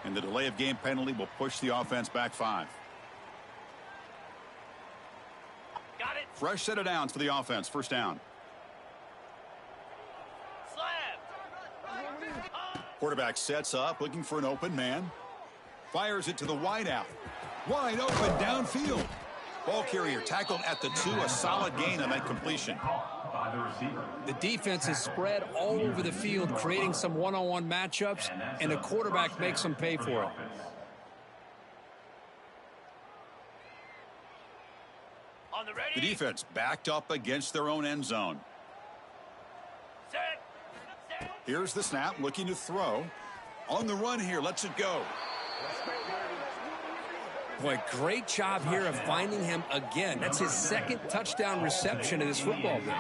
And the delay of game penalty will push the offense back 5. Got it. Fresh set of downs for the offense. First down. Quarterback sets up, looking for an open man. Fires it to the wide out. Wide open downfield. Ball carrier tackled at the 2. A solid gain on that completion. The defense is spread all over the field, creating some one-on-one matchups, and the quarterback makes them pay for it. The defense backed up against their own end zone. Here's the snap, looking to throw. On the run here, lets it go. Boy, great job here of finding him again. That's his second touchdown reception in this football game.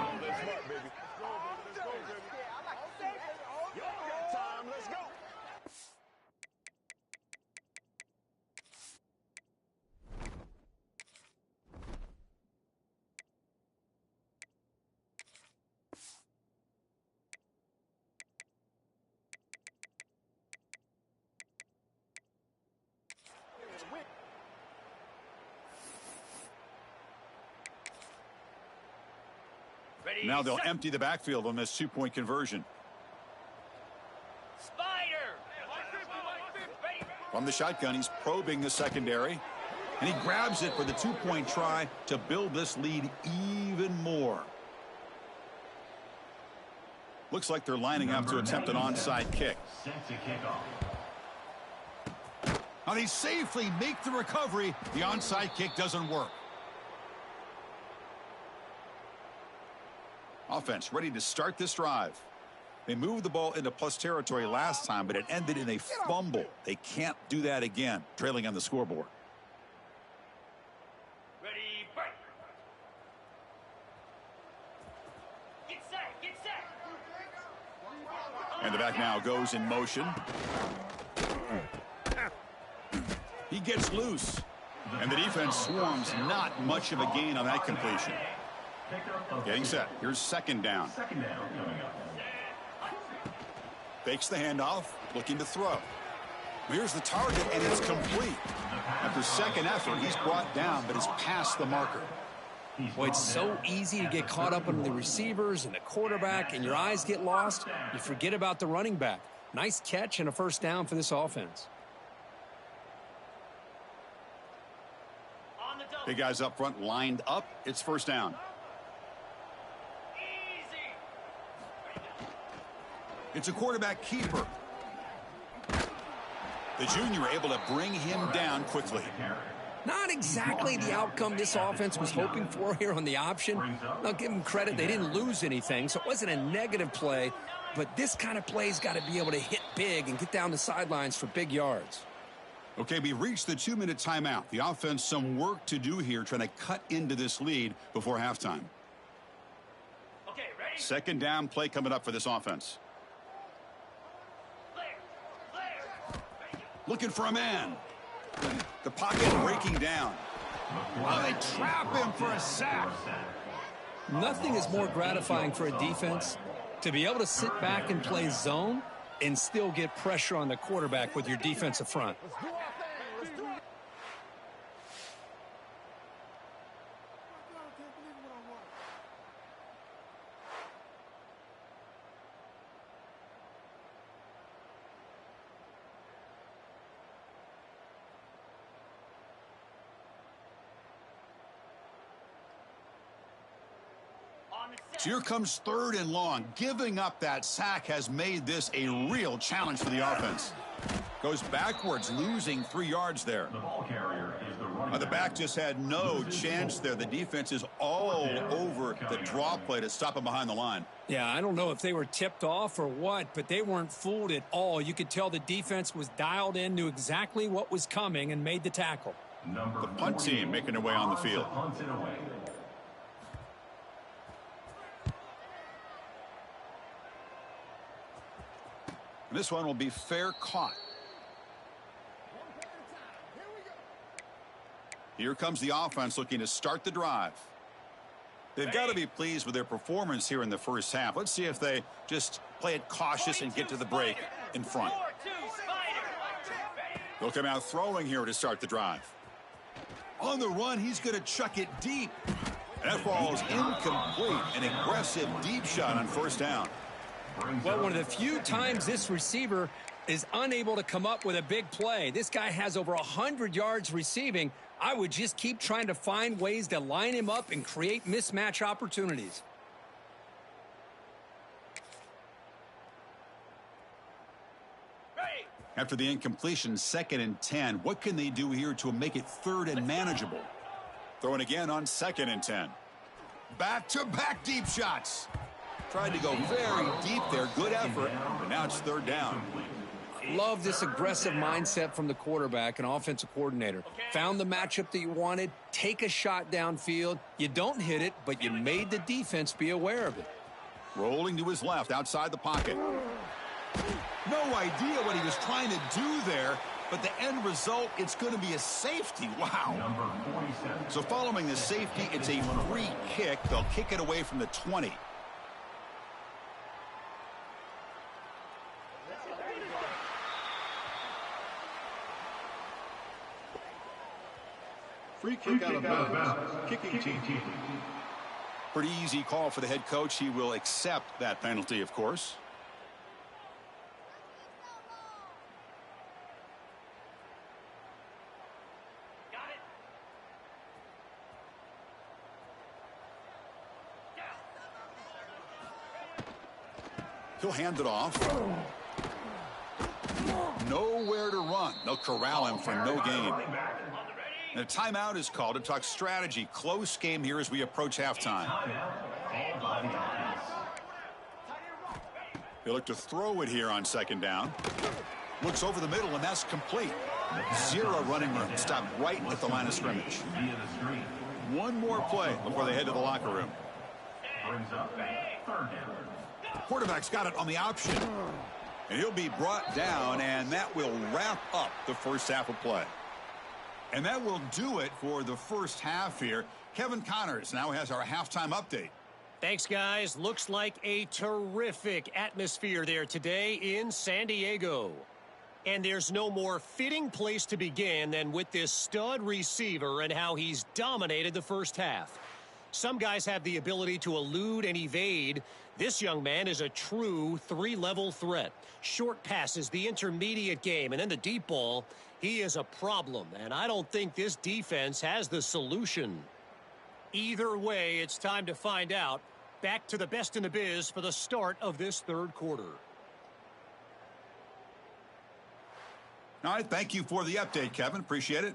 Now they'll empty the backfield on this 2-point conversion. Spider. From the shotgun, he's probing the secondary. And he grabs it for the 2-point try to build this lead even more. Looks like they're lining up to attempt an onside kick. Now they safely make the recovery. The onside kick doesn't work. Offense ready to start this drive. They moved the ball into plus territory last time, but it ended in a fumble. They can't do that again, trailing on the scoreboard. Ready, break. Get set, get set. And the back now goes in motion. He gets loose. And the defense swarms. Not much of a gain on that completion. Getting set. Here's second down. Fakes the handoff, looking to throw. Here's the target, and it's complete. After second effort, he's brought down, but is past the marker. Boy, it's so easy to get caught up on the receivers and the quarterback, and your eyes get lost. You forget about the running back. Nice catch and a first down for this offense. Big guys up front lined up. It's first down. It's a quarterback keeper. The junior able to bring him down quickly. Not exactly the outcome this offense was hoping for here on the option. I'll give them credit. They didn't lose anything, so it wasn't a negative play. But this kind of play's got to be able to hit big and get down the sidelines for big yards. Okay, we reached the 2-minute timeout. The offense some work to do here, trying to cut into this lead before halftime. Okay, ready? Second down play coming up for this offense. Looking for a man. The pocket breaking down. Well, they trap him for a sack. Nothing is more gratifying for a defense to be able to sit back and play zone and still get pressure on the quarterback with your defensive front. So here comes third and long. Giving up that sack has made this a real challenge for the offense. Goes backwards, losing 3 yards there. The back just had no chance there. The defense is all over the draw play to stop him behind the line. Yeah, I don't know if they were tipped off or what, but they weren't fooled at all. You could tell the defense was dialed in, knew exactly what was coming, and made the tackle. The punt team making their way on the field. This one will be fair caught. Here comes the offense looking to start the drive. They've got to be pleased with their performance here in the first half. Let's see if they just play it cautious and get to the break in front. He'll come out throwing here to start the drive. On the run, he's going to chuck it deep. And that ball is incomplete. An aggressive deep shot on first down. Well, one of the few times this receiver is unable to come up with a big play. This guy has over 100 yards receiving. I would just keep trying to find ways to line him up and create mismatch opportunities. After the incompletion, 2nd and 10. What can they do here to make it 3rd and manageable? Throwing again on 2nd and 10. Back-to-back deep shots. Tried to go very deep there. Good effort. But now it's 3rd down. Love this aggressive mindset from the quarterback and offensive coordinator. Found the matchup that you wanted. Take a shot downfield. You don't hit it, but you made the defense be aware of it. Rolling to his left outside the pocket. No idea what he was trying to do there, but the end result, it's going to be a safety. Wow. So following the safety, it's a free kick. They'll kick it away from the 20. Free kick out of bounds. Kicking team. Pretty easy call for the head coach. He will accept that penalty, of course. He'll hand it off. Nowhere to run. They'll corral him for no gain. And a timeout is called to talk strategy. Close game here as we approach halftime. They look to throw it here on 2nd down. Looks over the middle, and that's complete. 0 running room. Stopped right at the line of scrimmage. One more play before they head to the locker room. Quarterback's got it on the option. And he'll be brought down, and that will wrap up the first half of play. And that will do it for the first half here. Kevin Connors now has our halftime update. Thanks, guys. Looks like a terrific atmosphere there today in San Diego. And there's no more fitting place to begin than with this stud receiver and how he's dominated the first half. Some guys have the ability to elude and evade. This young man is a true 3-level threat. Short passes, the intermediate game, and then the deep ball. He is a problem, and I don't think this defense has the solution. Either way, it's time to find out. Back to the best in the biz for the start of this 3rd quarter. All right, thank you for the update, Kevin. Appreciate it.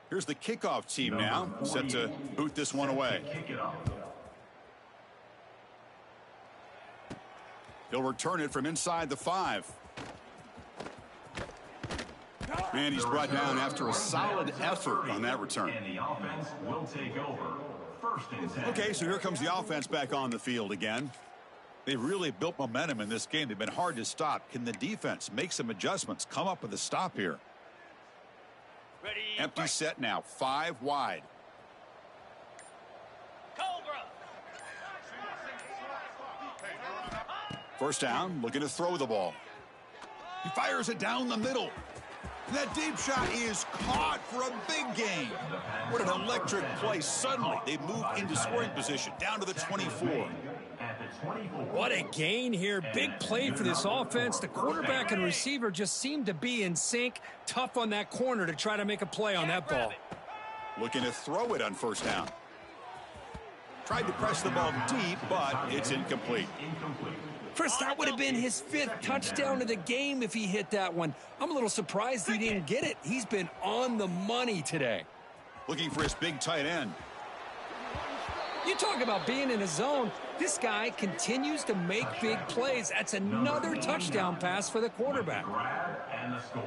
Here's the kickoff team now, set to boot this one away. He'll return it from inside the 5. And he's brought down after a solid effort on that return. And the offense will take over. 1st and 10. Okay, so here comes the offense back on the field again. They've really built momentum in this game. They've been hard to stop. Can the defense make some adjustments, come up with a stop here? Ready, Empty set now, 5 wide. Cobra. First down, looking to throw the ball. He fires it down the middle. That deep shot is caught for a big gain. What an electric play. Suddenly, they move into scoring position, down to the 24. What a gain here. Big play for this offense. The quarterback and receiver just seem to be in sync. Tough on that corner to try to make a play on that ball. Looking to throw it on first down. Tried to press the ball deep, but it's incomplete. Chris, that would have been his 5th touchdown of the game if he hit that one. I'm a little surprised he didn't get it. He's been on the money today. Looking for his big tight end. You talk about being in a zone. This guy continues to make big plays. That's another touchdown pass for the quarterback. And the score.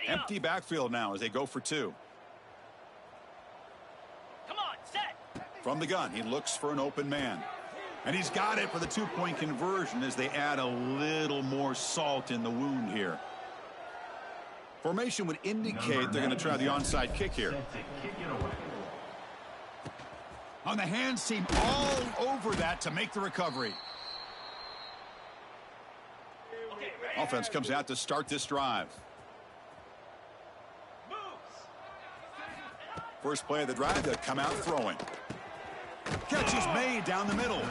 Empty backfield now as they go for two. Come on, set. From the gun, he looks for an open man. And he's got it for the two-point conversion as they add a little more salt in the wound here. Formation would indicate they're going to try the onside kick here. On the hands team, all over that to make the recovery. Okay, ready. Offense comes out to start this drive. First play of the drive, they'll come out throwing. Catch is made down the middle.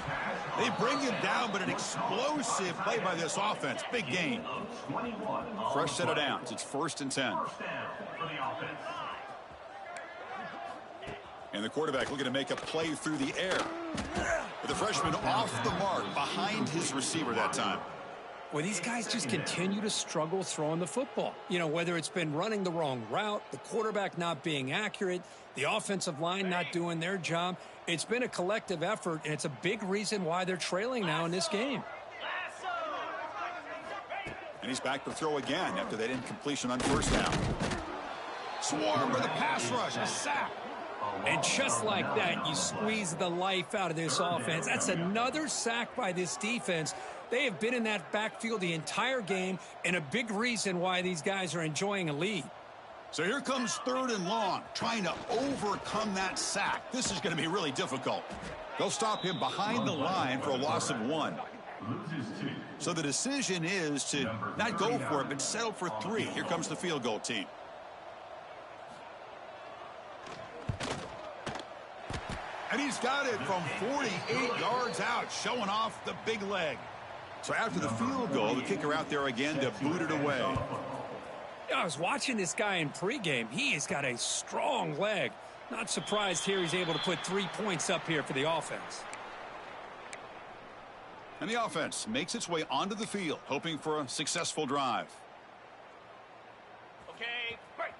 They bring him down, but an explosive play by this offense. Big gain. Fresh set of downs. It's 1st and 10. And the quarterback looking to make a play through the air. But the freshman off the mark behind his receiver that time. Well, these guys just continue to struggle throwing the football. You know, whether it's been running the wrong route, the quarterback not being accurate, the offensive line not doing their job. It's been a collective effort, and it's a big reason why they're trailing now in this game. And he's back to throw again after that incompletion on first down. Swarm with a pass rush, a sack. And just like that, you squeeze the life out of this offense. That's another sack by this defense. They have been in that backfield the entire game, and a big reason why these guys are enjoying a lead. So here comes 3rd and long, trying to overcome that sack. This is going to be really difficult. They'll stop him behind the line for a loss of 1. So the decision is to not go for it, but settle for 3. Here comes the field goal team. And he's got it from 48 yards out, showing off the big leg. So after the field goal, the kicker out there again to boot it away. I was watching this guy in pregame. He has got a strong leg. Not surprised here he's able to put 3 points up here for the offense. And the offense makes its way onto the field, hoping for a successful drive. Okay, break.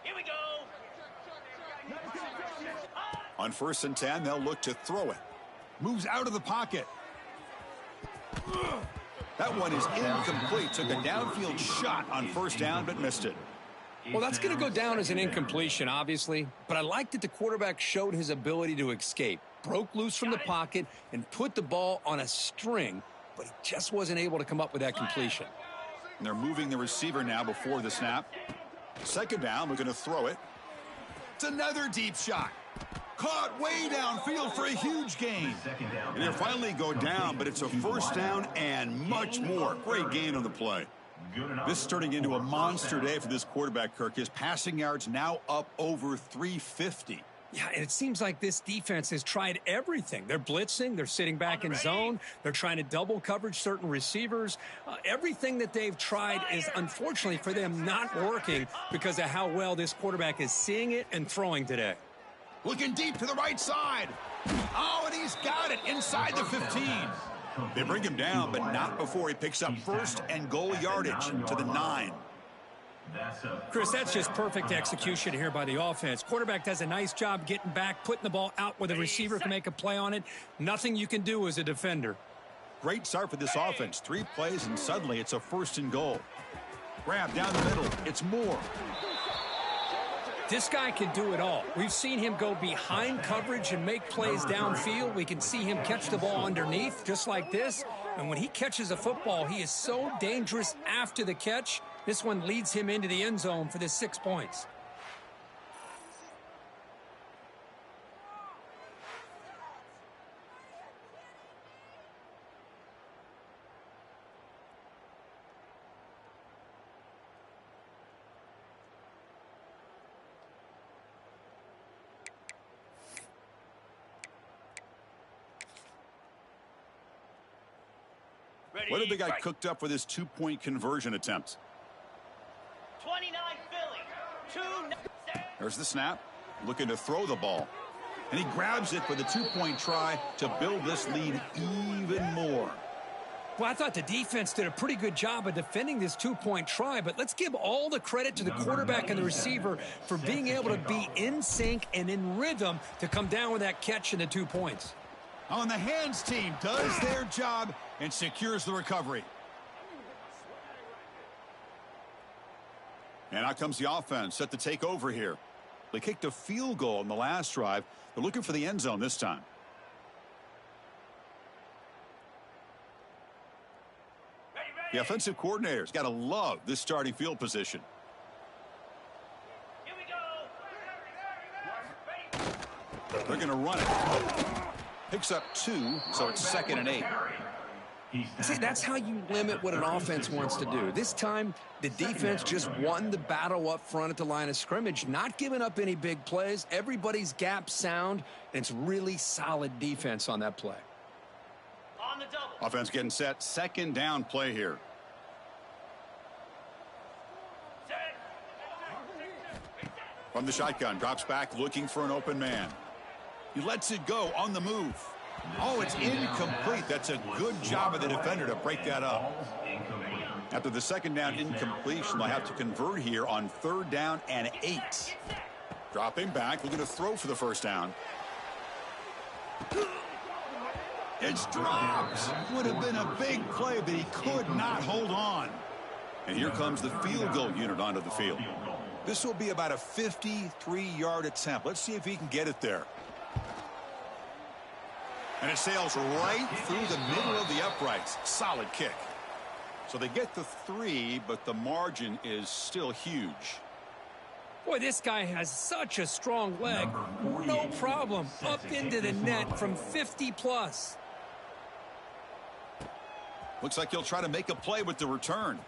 Here we go. On 1st and 10, they'll look to throw it. Moves out of the pocket. That one is incomplete. Took a downfield shot on first down, but missed it. Well, that's going to go down as an incompletion, obviously. But I like that the quarterback showed his ability to escape. Broke loose from the pocket and put the ball on a string, but he just wasn't able to come up with that completion. And they're moving the receiver now before the snap. 2nd down, looking to throw it. It's another deep shot. Caught way downfield for a huge gain. And they'll finally go down, but it's a 1st down and much more. Great gain on the play. This is turning into a monster day for this quarterback, Kirk. His passing yards now up over 350. Yeah, and it seems like this defense has tried everything. They're blitzing. They're sitting back in zone. They're trying to double coverage certain receivers. Everything that they've tried is, unfortunately for them, not working because of how well this quarterback is seeing it and throwing today. Looking deep to the right side. Oh, and he's got it inside the 15. They bring him down, but not before he picks up 1st and goal yardage to the 9. Chris, that's just perfect execution here by the offense. Quarterback does a nice job getting back, putting the ball out where the receiver can make a play on it. Nothing you can do as a defender. Great start for this offense. 3 plays, and suddenly it's a 1st and goal. Grab down the middle. It's Moore. This guy can do it all. We've seen him go behind coverage and make plays downfield. We can see him catch the ball underneath just like this. And when he catches a football, he is so dangerous after the catch. This one leads him into the end zone for the 6 points. Ready, What did they got break. cooked up for this 2-point conversion attempt? 29 Philly. 2. There's the snap. Looking to throw the ball. And he grabs it for the 2-point try to build this lead even more. Well, I thought the defense did a pretty good job of defending this 2-point try, but let's give all the credit to the quarterback and the receiver for being able to be in sync and in rhythm to come down with that catch and the 2 points. On the hands team does their job and secures the recovery. And out comes the offense, set to take over here. They kicked a field goal in the last drive. They're looking for the end zone this time. The offensive coordinator's got to love this starting field position. Here we go. They're going to run it. Picks up 2, so it's 2nd and 8. See, that's how you limit what an offense wants to do. This time, the defense just won the battle up front at the line of scrimmage, not giving up any big plays. Everybody's gap sound, and it's really solid defense on that play. On the double. Offense getting set. 2nd down play here. Set. From the shotgun, drops back looking for an open man. He lets it go on the move. Oh, it's incomplete. That's a good job of the defender to break that up. After the 2nd down incompletion, they'll have to convert here on 3rd down and 8. Dropping back, looking to throw for the 1st down. It's dropped. Would have been a big play, but he could not hold on. And here comes the field goal unit onto the field. This will be about a 53-yard attempt. Let's see if he can get it there. And it sails right through the middle of the uprights. Solid kick. So they get the 3, but the margin is still huge. Boy, this guy has such a strong leg. No problem. Up into the net from 50+. Looks like he'll try to make a play with the return.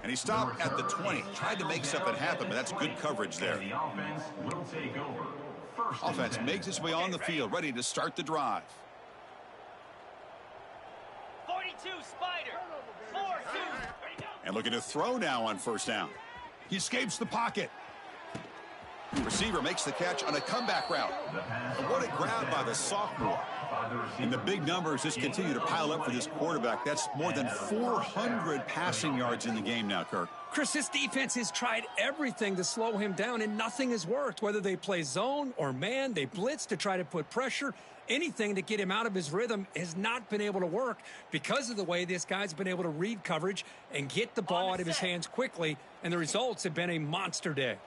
And he stopped at the 20. Tried to make something happen, but that's good coverage there. The offense will take over. Offense makes its way on the field, ready to start the drive. 42 Spider. 4-2. And looking to throw now on 1st down. He escapes the pocket. Receiver makes the catch on a comeback route. And what a grab by the sophomore. And the big numbers just continue to pile up for this quarterback. That's more than 400 passing yards in the game now, Kirk. Chris, this defense has tried everything to slow him down, and nothing has worked. Whether they play zone or man, they blitz to try to put pressure. Anything to get him out of his rhythm has not been able to work because of the way this guy's been able to read coverage and get the ball out of his hands quickly, and the results have been a monster day.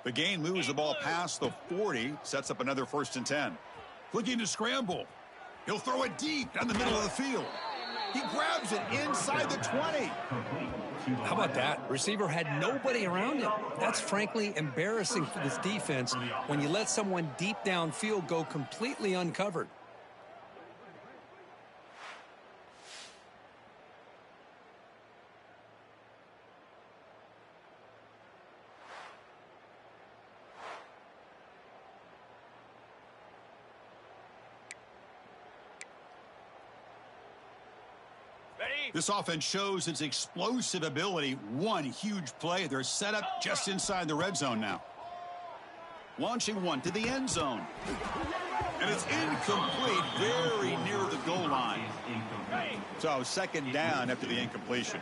The gain moves the ball past the 40, sets up another 1st and 10. Looking to scramble. He'll throw it deep down the middle of the field. He grabs it inside the 20. How about that? Receiver had nobody around him. That's frankly embarrassing for this defense when you let someone deep downfield go completely uncovered. This offense shows its explosive ability. One huge play. They're set up just inside the red zone now. Launching one to the end zone. And it's incomplete, very near the goal line. So 2nd down after the incompletion.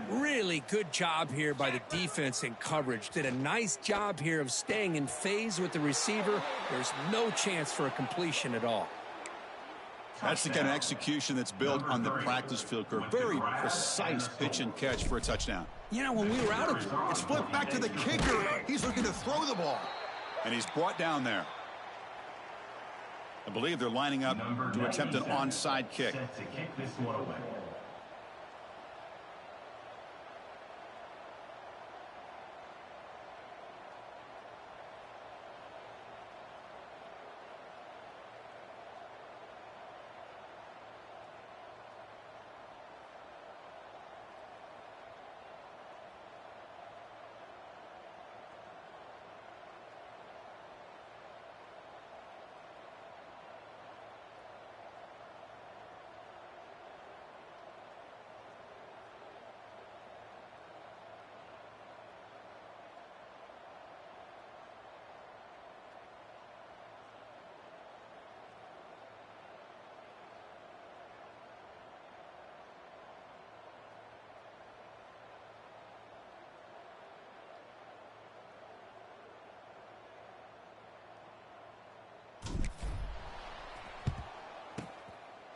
Really good job here by the defense in coverage. Did a nice job here of staying in phase with the receiver. There's no chance for a completion at all. That's the kind of execution that's built on the practice field. Very precise pitch and catch for a touchdown. You know, when we were out of it's flipped back to the kicker. He's looking to throw the ball. And he's brought down there. I believe they're lining up to attempt an onside kick. Set to kick this one away.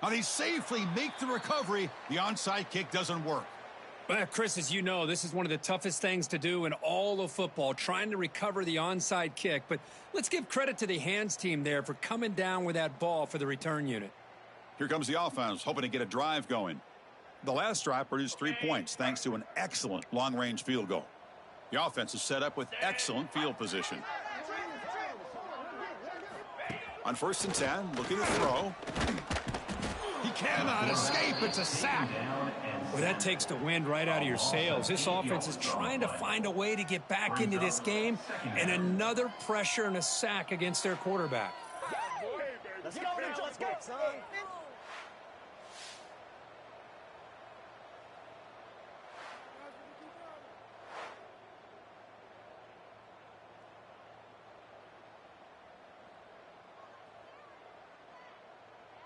Now they safely make the recovery. The onside kick doesn't work. Well, Chris, as you know, this is one of the toughest things to do in all of football, trying to recover the onside kick. But let's give credit to the hands team there for coming down with that ball for the return unit. Here comes the offense, hoping to get a drive going. The last drive produced 3 points thanks to an excellent long-range field goal. The offense is set up with excellent field position. On 1st and 10, looking to throw. He cannot escape. It's a sack. Well, that takes the wind right out of your sails. This offense is trying to find a way to get back into this game, and another pressure and a sack against their quarterback. Let's go now. Let's go, son.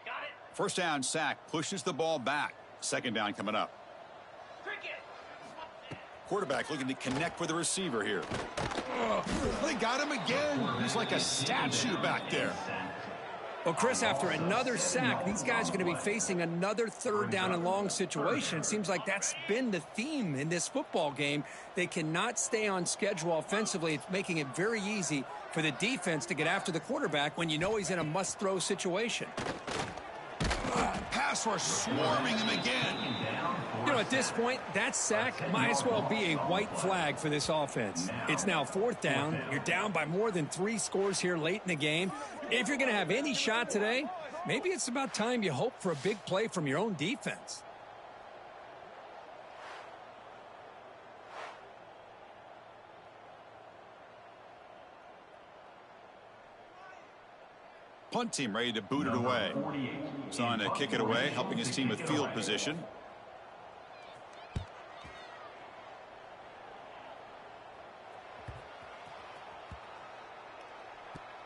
Got it. 1st down, sack pushes the ball back. 2nd down coming up. Cricket. Quarterback looking to connect with the receiver here. They got him again. He's like a statue back there. Well, Chris, after another sack, these guys are going to be facing another 3rd down and long situation. It seems like that's been the theme in this football game. They cannot stay on schedule offensively. It's making it very easy for the defense to get after the quarterback when you know he's in a must-throw situation. Pass rush swarming him again. You know, at this point, that sack might as well be a white flag for this offense. It's now 4th down. You're down by more than 3 scores here late in the game. If you're going to have any shot today, maybe it's about time you hope for a big play from your own defense. Punt team ready to boot it away. He's on to kick it away, helping his team with field position.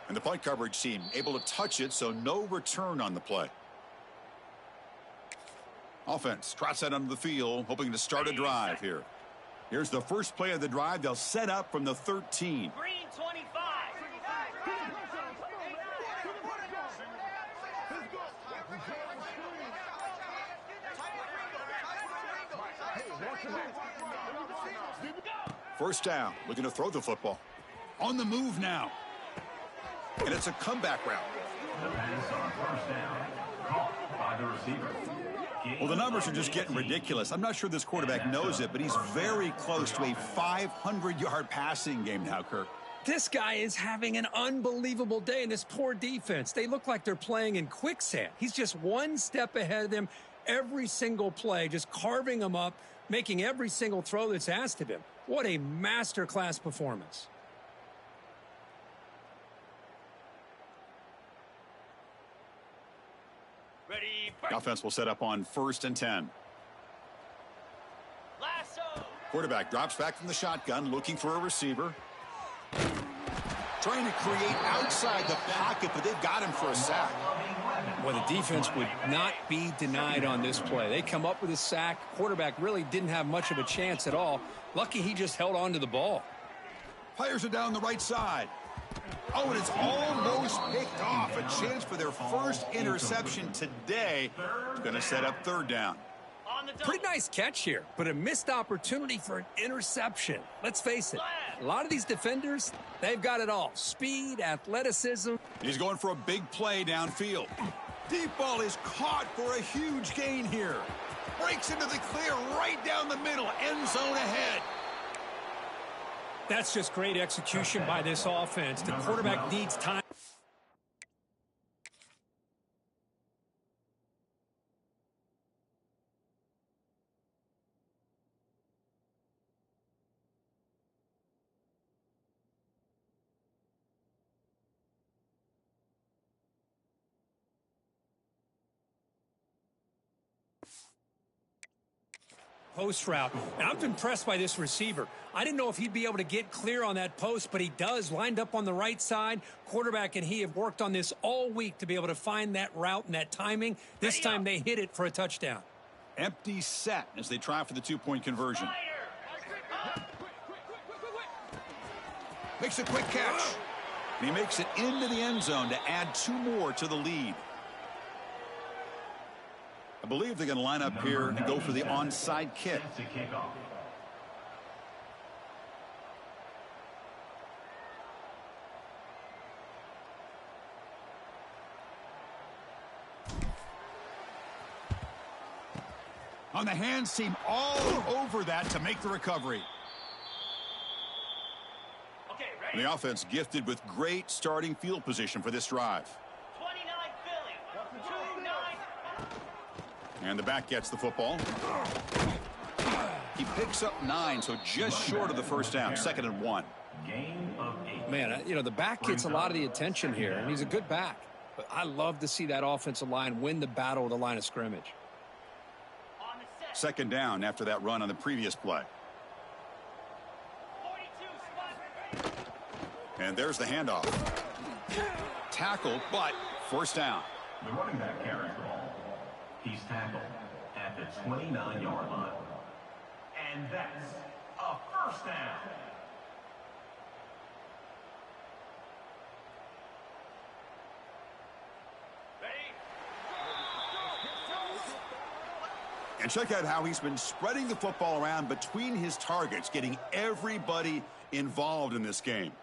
And the punt coverage team able to touch it, so no return on the play. Offense trots that onto the field, hoping to start a drive here. Here's the first play of the drive. They'll set up from the 13. Green 25. First down, looking to throw the football. On the move now. And it's a comeback route. The pass on 1st down. Caught by the receiver. Well, the numbers are just getting ridiculous. I'm not sure this quarterback knows it, but he's very close to a 500-yard passing game now, Kirk. This guy is having an unbelievable day in this poor defense. They look like they're playing in quicksand. He's just one step ahead of them every single play, just carving them up, making every single throw that's asked of him. What a masterclass performance. Ready. The offense will set up on 1st and 10. Lasso. Quarterback drops back from the shotgun, looking for a receiver. Trying to create outside the pocket, but they've got him for a sack. Well, the defense would not be denied on this play. They come up with a sack. Quarterback really didn't have much of a chance at all. Lucky he just held on to the ball. Players are down the right side. Oh, and it's almost picked off. A chance for their first interception today. It's going to set up 3rd down. On the double. Pretty nice catch here, but a missed opportunity for an interception. Let's face it, a lot of these defenders, they've got it all. Speed, athleticism. He's going for a big play downfield. Deep ball is caught for a huge gain here. Breaks into the clear right down the middle. End zone ahead. That's just great execution by this offense. The quarterback needs time. Post route. And I'm impressed by this receiver. I didn't know if he'd be able to get clear on that post, but he does. Lined up on the right side. Quarterback and he have worked on this all week to be able to find that route and that timing. This time they hit it for a touchdown. Empty set as they try for the 2-point conversion. Makes a quick catch. And he makes it into the end zone to add 2 more to the lead. I believe they're going to line up here and go for the onside kick. To kick off. On the hands team all over that to make the recovery. Okay, ready? The offense gifted with great starting field position for this drive. 29 Philly. 2-9. And the back gets the football. He picks up 9, so just short of the first down, 2nd and 1. Gain of 8. Man, you know, the back gets a lot of the attention here, and he's a good back. But I love to see that offensive line win the battle of the line of scrimmage. On the set. 2nd down after that run on the previous play. 42 spot. And there's the handoff. Tackle, but 1st down. The running back carries the ball. He's tackled at the 29-yard line. And that's a 1st down. Ready? And check out how he's been spreading the football around between his targets, getting everybody involved in this game.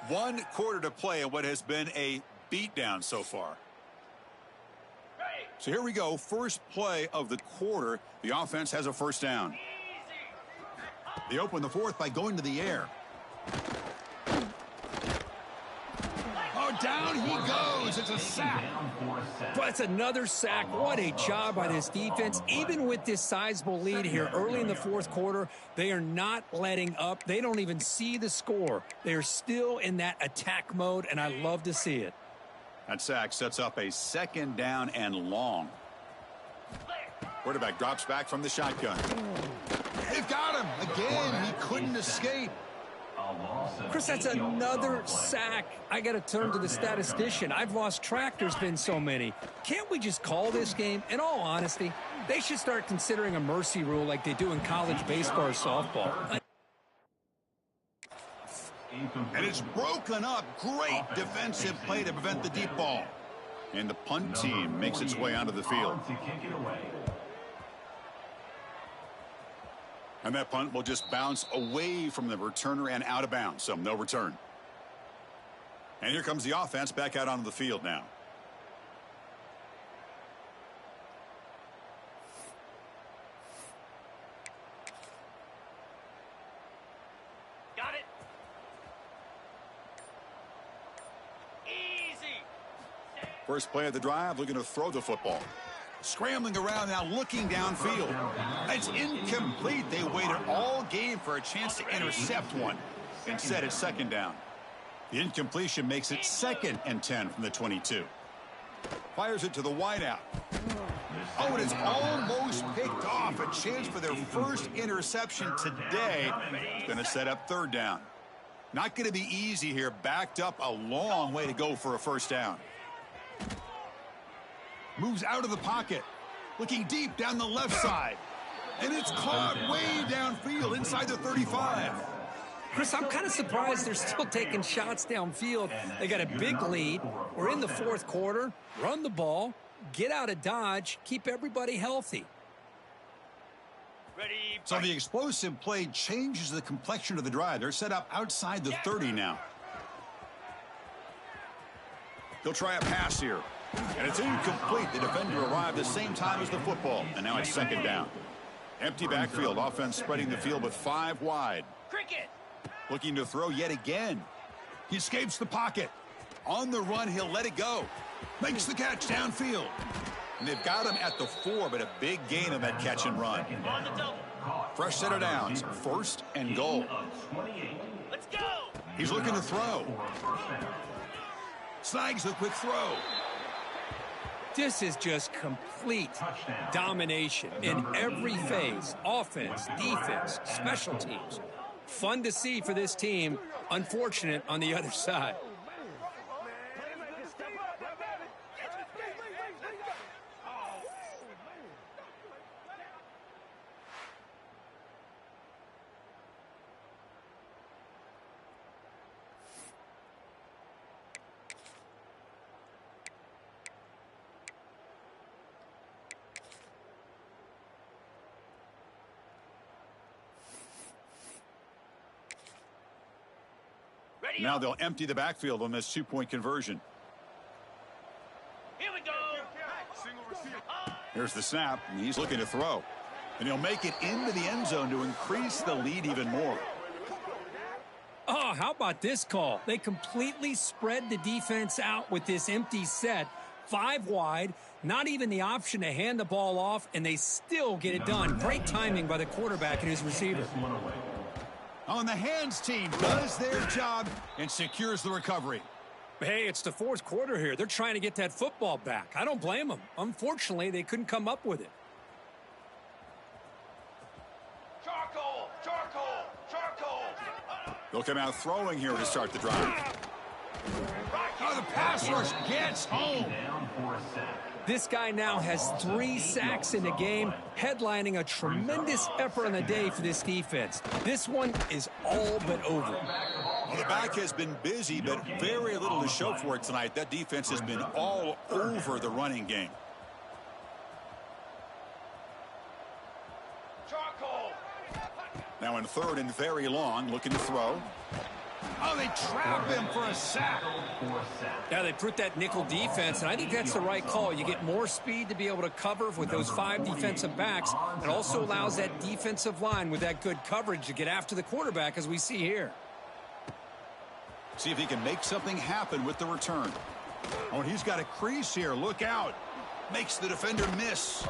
One quarter to play in what has been a beatdown so far. Ready? So here we go. First play of the quarter. The offense has a 1st down. Easy. They open the 4th by going to the air. Oh, down he goes. It's a sack. Down for a sack. But it's another sack. What a job by this defense. Even with this sizable lead here early in the 4th quarter, they are not letting up. They don't even see the score. They're still in that attack mode, and I love to see it. That sack sets up a 2nd down and long. Quarterback drops back from the shotgun. They've got him. Again, he couldn't escape. A loss of Chris, that's 8 yards another on the play. sack. I got to turn to the statistician. I've lost track. There's been so many. Can't we just call this game? In all honesty, they should start considering a mercy rule like they do in college baseball or softball. And it's broken up. Great defensive play to prevent the deep ball. And the punt team makes its way onto the field. To kick it away. And that punt will just bounce away from the returner and out of bounds, so no return. And here comes the offense back out onto the field now. Got it. Easy. First play of the drive, looking to throw the football. Scrambling around now, looking downfield. It's incomplete. They waited all game for a chance to intercept one. Instead, it's 2nd down. The incompletion makes it 2nd and 10 from the 22. Fires it to the wideout. Oh, and it's almost picked off. A chance for their first interception today. It's going to set up 3rd down. Not going to be easy here. Backed up a long way to go for a 1st down. Moves out of the pocket. Looking deep down the left side. And it's caught way downfield inside the 35. Chris, I'm kind of surprised they're still taking shots downfield. They got a big lead. We're in the 4th quarter. Run the ball. Get out of Dodge. Keep everybody healthy. Ready? So the explosive play changes the complexion of the drive. They're set up outside the 30 now. He'll try a pass here. And it's incomplete. The defender arrived the same time as the football. And now it's 2nd down. Empty backfield. Offense spreading the field with 5 wide. Cricket. Looking to throw yet again. He escapes the pocket. On the run, he'll let it go. Makes the catch downfield. And they've got him at the 4, but a big gain on that catch and run. On the double. Fresh set of downs. 1st and goal. Let's go. He's looking to throw. Snags the quick throw. This is just complete domination in every phase. Offense, defense, special teams. Fun to see for this team. Unfortunate on the other side. Now they'll empty the backfield on this two-point conversion. Here we go. Here's the snap, and he's looking to throw. And he'll make it into the end zone to increase the lead even more. Oh, how about this call? They completely spread the defense out with this empty set. 5 wide, not even the option to hand the ball off, and they still get it done. Great timing by the quarterback and his receiver. On the hands team does their job and secures the recovery. Hey, it's the fourth quarter here. They're trying to get that football back. I don't blame them. Unfortunately, they couldn't come up with it. Charcoal, charcoal, charcoal. They'll come out throwing here to start the drive. Oh, the pass rush gets home. This guy now has 3 sacks in the game, headlining a tremendous effort on the day for this defense. This one is all but over. Well, the back has been busy, but very little to show for it tonight. That defense has been all over the running game. Charcoal. Now in third and very long, looking to throw. Oh, they trap him for a sack. Yeah, they put that nickel defense, and I think that's the right call. You get more speed to be able to cover with those 5 defensive backs. It also allows that defensive line with that good coverage to get after the quarterback, as we see here. See if he can make something happen with the return. Oh, and he's got a crease here. Look out. Makes the defender miss.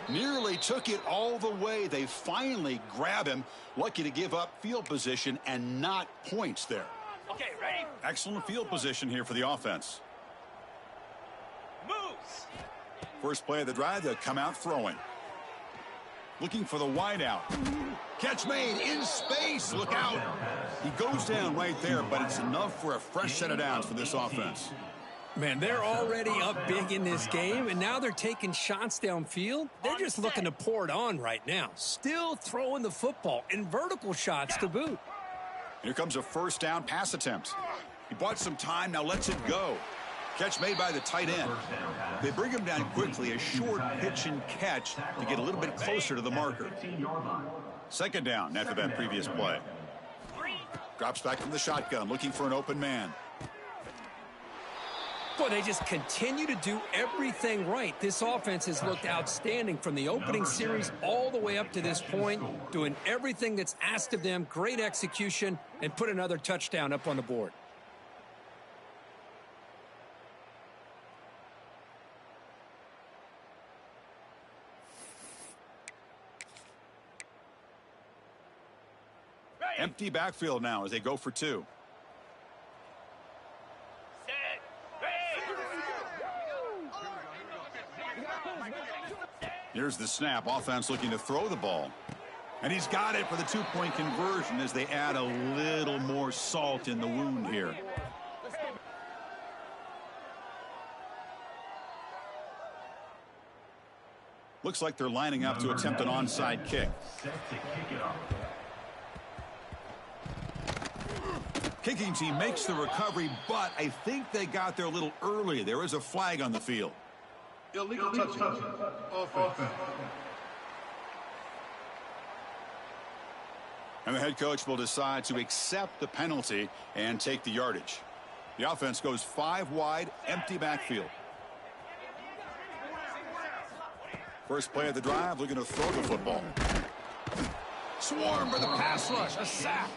Nearly took it all the way. They finally grab him. Lucky to give up field position and not points there. Okay, ready? Excellent field position here for the offense. Moves. First play of the drive, they'll come out throwing. Looking for the wideout. Catch made in space. Look out. He goes down right there, but it's enough for a fresh set of downs for this offense. Man, they're already up big in this game, and now they're taking shots downfield. They're just looking to pour it on right now. Still throwing the football, and vertical shots to boot. Here comes a first down pass attempt. He bought some time, now lets it go. Catch made by the tight end. They bring him down quickly, a short pitch and catch to get a little bit closer to the marker. Second down after that previous play. Drops back from the shotgun, looking for an open man. Boy, they just continue to do everything right. This offense has looked outstanding from the opening series all the way up to this point, doing everything that's asked of them, great execution, and put another touchdown up on the board. Empty backfield now as they go for 2. Here's the snap. Offense looking to throw the ball. And he's got it for the 2-point conversion as they add a little more salt in the wound here. Looks like they're lining up to attempt an onside kick. Kicking team makes the recovery, but I think they got there a little early. There is a flag on the field. Illegal touching. Offense. And the head coach will decide to accept the penalty and take the yardage. The offense goes 5 wide, empty backfield. First play of the drive, looking to throw the football. Swarm for the pass rush, a sack.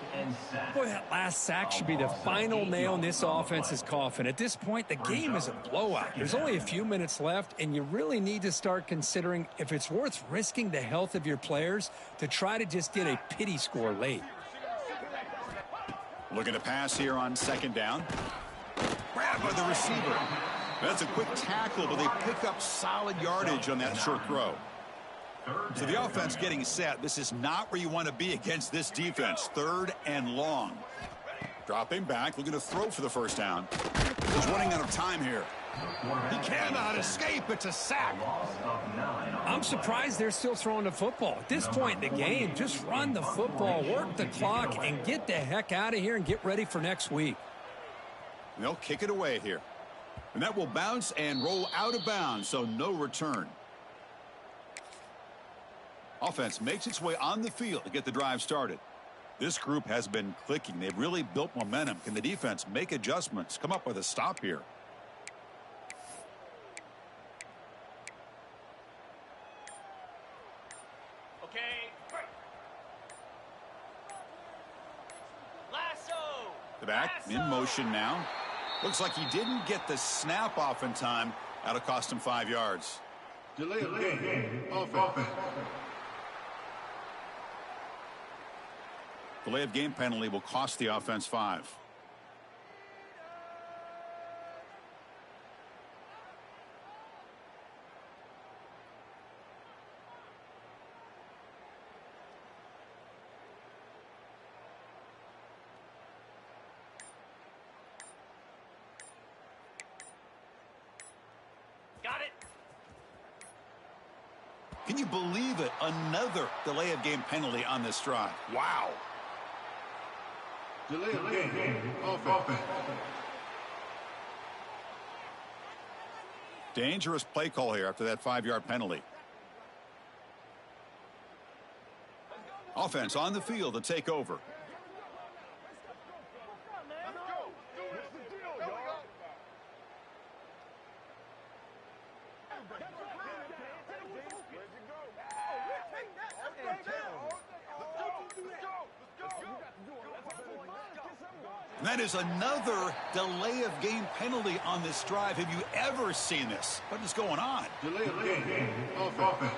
Boy, that last sack should be the final nail in this offense's coffin. At this point, the game is a blowout. There's only a few minutes left, and you really need to start considering if it's worth risking the health of your players to try to just get a pity score late. Looking to pass here on second down. Grabbed by the receiver. That's a quick tackle, but they pick up solid yardage on that short throw. So the offense getting set. This is not where you want to be against this defense. 3rd and long. Dropping back, looking to throw for the first down. He's running out of time here. He cannot escape. It's a sack. I'm surprised they're still throwing the football. At this point in the game, just run the football, work the clock, and get the heck out of here and get ready for next week. And they'll kick it away here. And that will bounce and roll out of bounds, so no return. Offense makes its way on the field to get the drive started. This group has been clicking. They've really built momentum. Can the defense make adjustments? Come up with a stop here. Okay, break. Lasso. The back in motion now. Looks like he didn't get the snap off in time. That'll cost him 5 yards. Delay of game. Offense. Delay of game penalty will cost the offense 5. Got it. Can you believe it? Another delay of game penalty on this drive. Wow. Delay of game. Offense. Dangerous play call here after that 5-yard penalty. Offense on the field to take over. And that is another delay of game penalty on this drive. Have you ever seen this? What is going on? Delay of game. Offense.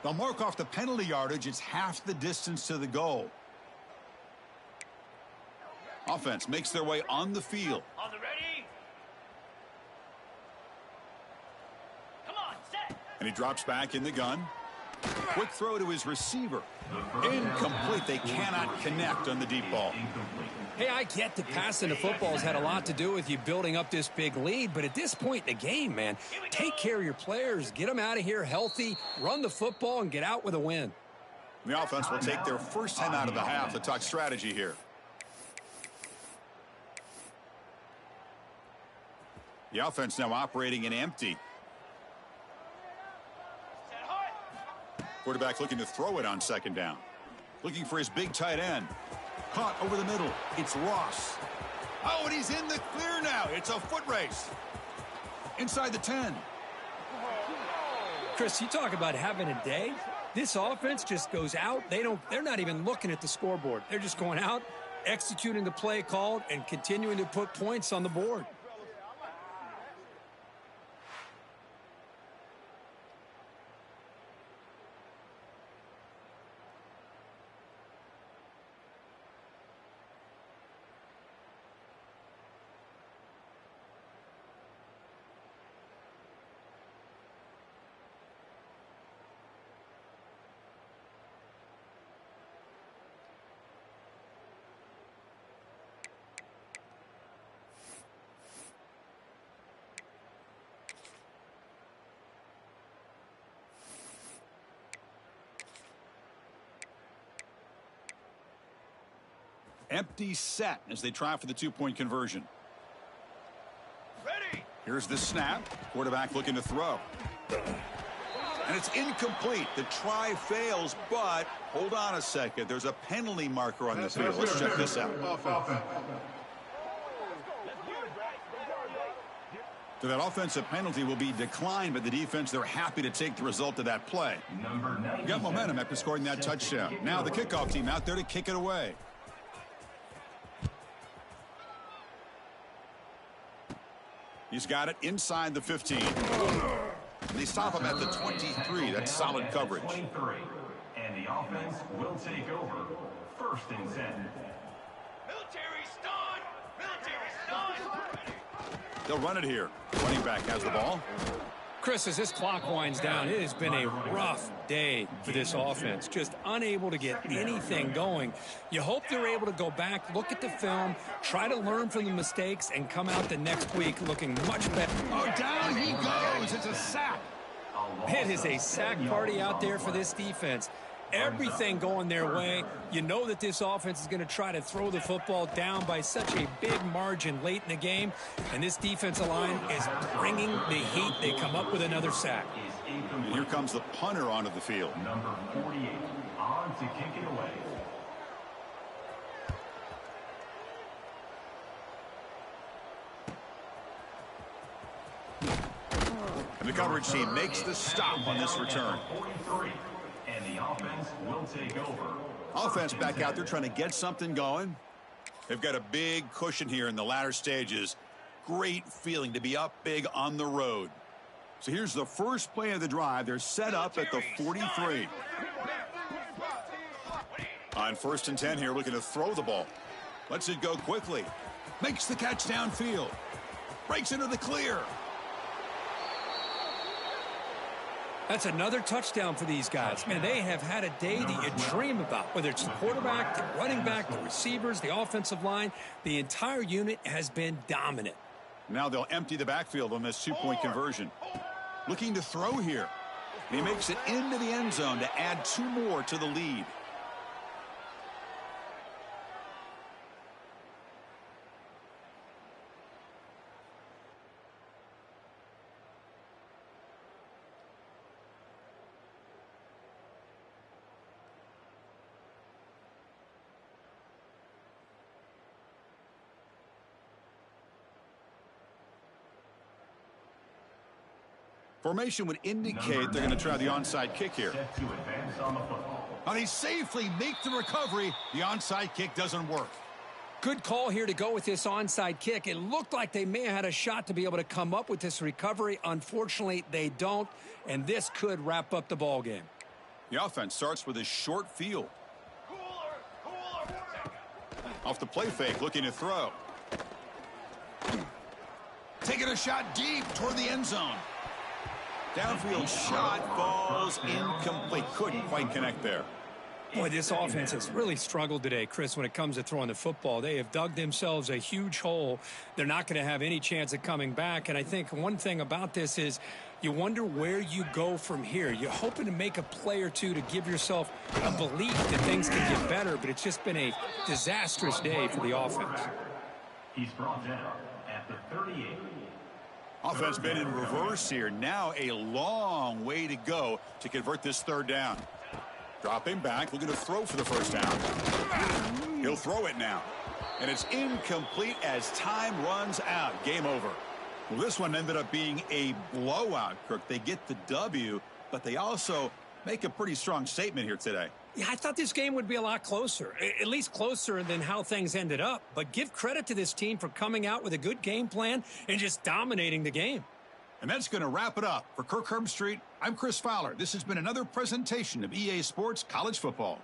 They'll mark off the penalty yardage. It's half the distance to the goal. Offense makes their way on the field. On the ready. Come on, set. And he drops back in the gun. Quick throw to his receiver. Incomplete. They cannot connect on the deep ball. Hey, I get that passing the football has had a lot to do with you building up this big lead, but at this point in the game, man, take care of your players, get them out of here healthy, run the football, and get out with a win. The offense will take their first 10 out of the half to talk strategy here. The offense now operating in empty. Set hard. Quarterback looking to throw it on second down. Looking for his big tight end. Caught over the middle. It's Ross. Oh, and he's in the clear now. It's a foot race. Inside the 10. Chris, you talk about having a day. This offense just goes out. They're not even looking at the scoreboard. They're just going out, executing the play called, and continuing to put points on the board. Empty set as they try for the 2-point conversion. Ready. Here's the snap. Quarterback looking to throw. And it's incomplete. The try fails, but hold on a second. There's a penalty marker on the field. Let's check this out. So that offensive penalty will be declined by the defense. They're happy to take the result of that play. Got momentum after scoring that touchdown. Now the kickoff team out there to kick it away. He's got it inside the 15. They stop him at the 23. That's solid coverage. 23. And the offense will take over. 1st and 10. Military stun. Military stun. They'll run it here. Running back has the ball. Chris, as this clock winds down, it has been a rough day for this offense. Just unable to get anything going. You hope they're able to go back, look at the film, try to learn from the mistakes, and come out the next week looking much better. Oh, down he goes. It's a sack. It is a sack party out there for this defense. Everything going their way. You know that this offense is going to try to throw the football down by such a big margin late in the game. And this defensive line is bringing the heat. They come up with another sack. Is And here comes the punter onto the field. Number 48 on to kick it away. And the coverage team makes the stop on this return. 43, and the offense will take over. Offense back out there trying to get something going. They've got a big cushion here in the latter stages. Great feeling to be up big on the road. So here's the first play of the drive. They're set up at the 43. On 1st and 10 here, looking to throw the ball. Lets it go quickly. Makes the catch downfield. Breaks into the clear. That's another touchdown for these guys. Man, they have had a day that you dream about, whether it's the quarterback, the running back, the receivers, the offensive line. The entire unit has been dominant. Now they'll empty the backfield on this two-point conversion. Looking to throw here. He makes it into the end zone to add 2 more to the lead. Formation would indicate they're going to try the onside kick here. Set to advance on the football. And he safely makes the recovery. The onside kick doesn't work. Good call here to go with this onside kick. It looked like they may have had a shot to be able to come up with this recovery. Unfortunately, they don't, and this could wrap up the ball game. The offense starts with a short field. Off the play fake, looking to throw. Taking a shot deep toward the end zone. Downfield shot falls incomplete. Couldn't quite connect there. Boy, this offense has really struggled today, Chris, when it comes to throwing the football. They have dug themselves a huge hole. They're not going to have any chance of coming back. And I think one thing about this is you wonder where you go from here. You're hoping to make a play or two to give yourself a belief that things can get better, but it's just been a disastrous day for the offense. He's brought down at the 38. Offense been in reverse here. Now a long way to go to convert this 3rd down. Dropping back, looking to throw for the 1st down. He'll throw it now. And it's incomplete as time runs out. Game over. Well, this one ended up being a blowout, Kirk. They get the W, but they also make a pretty strong statement here today. Yeah, I thought this game would be a lot closer, at least closer than how things ended up. But give credit to this team for coming out with a good game plan and just dominating the game. And that's going to wrap it up. For Kirk Herbstreit, I'm Chris Fowler. This has been another presentation of EA Sports College Football.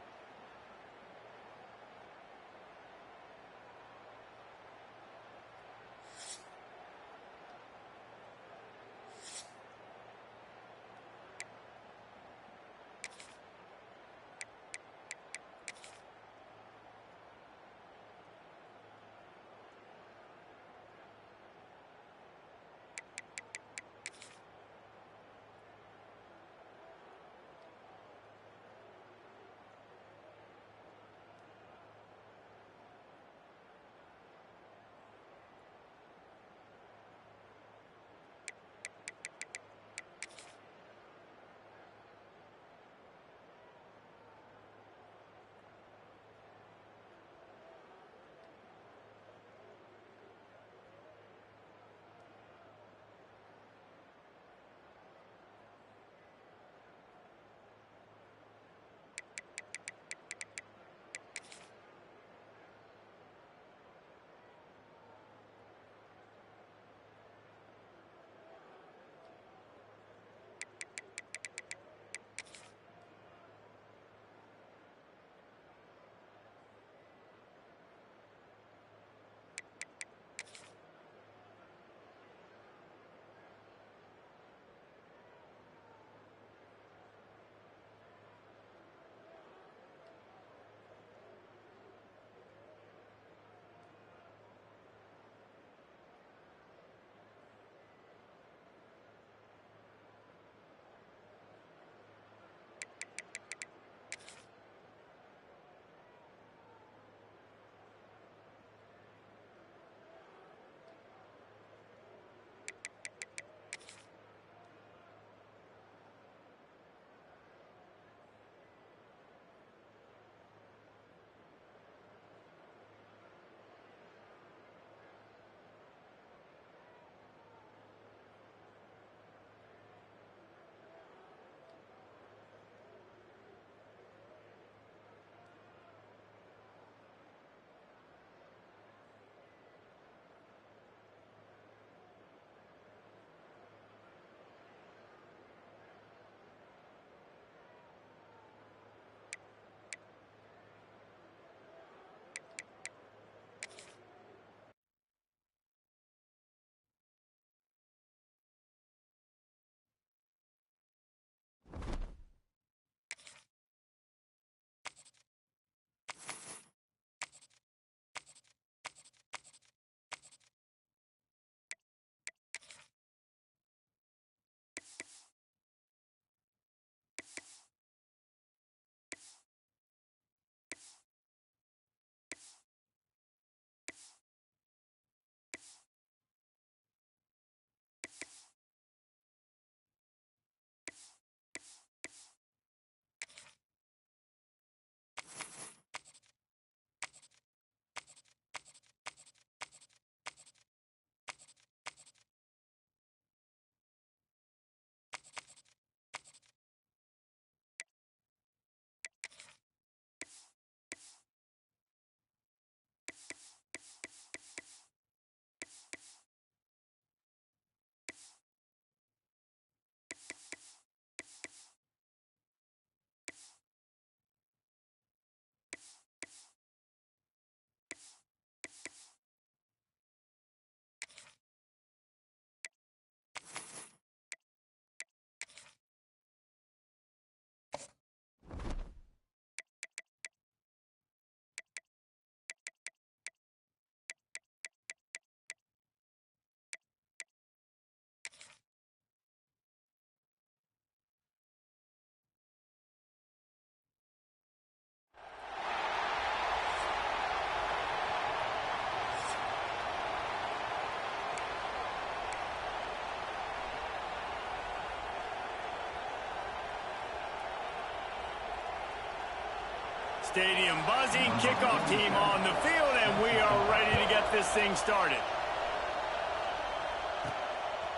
Stadium. Buzzing kickoff team on the field, and we are ready to get this thing started.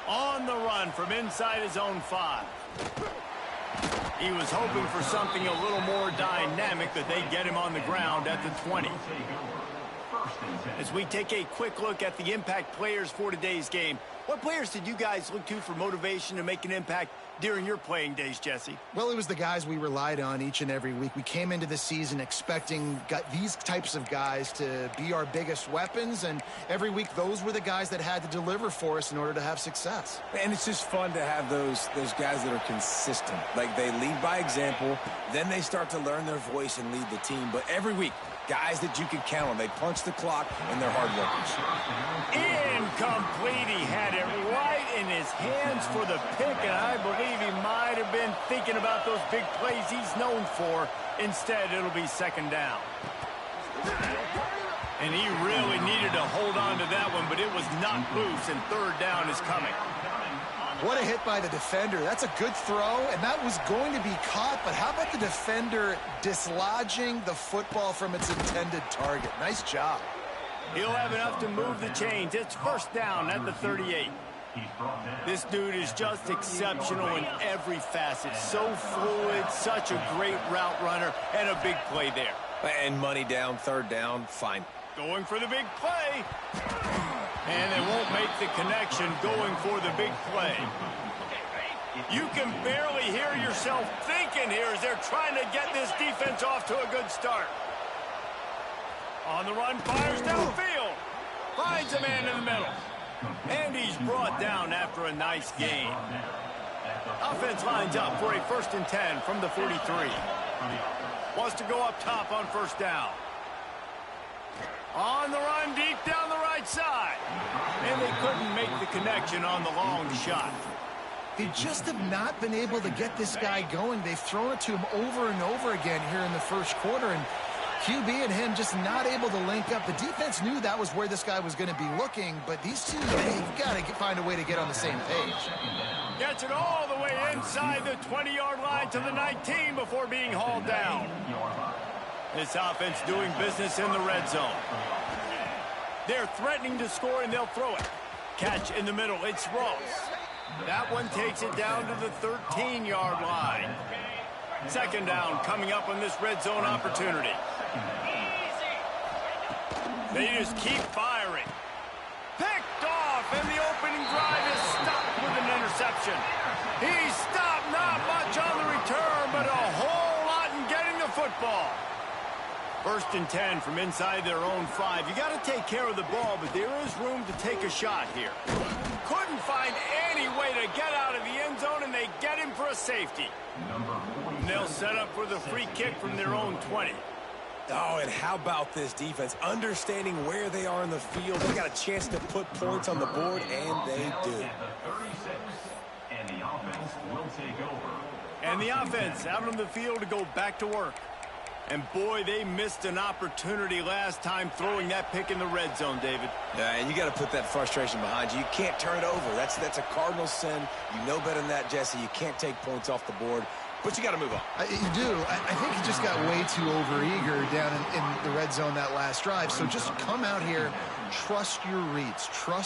On the run from inside his own 5. He was hoping for something a little more dynamic, that they get him on the ground at the 20. As we take a quick look at the impact players for today's game, what players did you guys look to for motivation to make an impact during your playing days, Jesse? Well, it was the guys we relied on each and every week. We came into the season expecting these types of guys to be our biggest weapons, and every week those were the guys that had to deliver for us in order to have success. And it's just fun to have those guys that are consistent. Like, they lead by example, then they start to learn their voice and lead the team. But every week, guys that you can count on. They punch the clock, and they're hard workers. Incomplete. He had it right in his hands for the pick, and I believe he might have been thinking about those big plays he's known for. Instead, it'll be second down. And he really needed to hold on to that one, but it was not loose, and third down is coming. What a hit by the defender. That's a good throw, and that was going to be caught, but how about the defender dislodging the football from its intended target? Nice job. He'll have enough to move the chains. It's first down at the 38. This dude is just exceptional in every facet. So fluid, such a great route runner, and a big play there. And money down, third down, fine. Going for the big play. And they won't make the connection, going for the big play. You can barely hear yourself thinking here as they're trying to get this defense off to a good start. On the run, fires downfield. Finds a man in the middle. And he's brought down after a nice gain. Offense lines up for a 1st and 10 from the 43. Wants to go up top on first down. On the run, deep down the right side. And they couldn't make the connection on the long shot. They just have not been able to get this guy going. They've thrown it to him over and over again here in the first quarter, and QB and him just not able to link up. The defense knew that was where this guy was going to be looking, but these two, they've got to find a way to get on the same page. Gets it all the way inside the 20-yard line to the 19 before being hauled down. This offense doing business in the red zone. They're threatening to score, and they'll throw it. Catch in the middle. It's Ross. That one takes it down to the 13-yard line. Second down coming up on this red zone opportunity. They just keep firing. Picked off, and the opening drive is stopped with an interception. He stopped, not much on the return, but a whole lot in getting the football. 1st and 10 from inside their own 5. You got to take care of the ball, but there is room to take a shot here. Couldn't find any way to get out of the end zone, and they get him for a safety. And they'll set up for the free kick from their own 20. Oh, and how about this defense? Understanding where they are in the field. They got a chance to put points on the board, and they do. And the offense will take over. And the offense out on the field to go back to work. And boy, they missed an opportunity last time throwing that pick in the red zone, David. Yeah, and you got to put that frustration behind you. You can't turn it over. That's a cardinal sin. You know better than that, Jesse. You can't take points off the board, but you got to move on. You do. I think he just got way too overeager down in the red zone that last drive. So just come out here, trust your reads, trust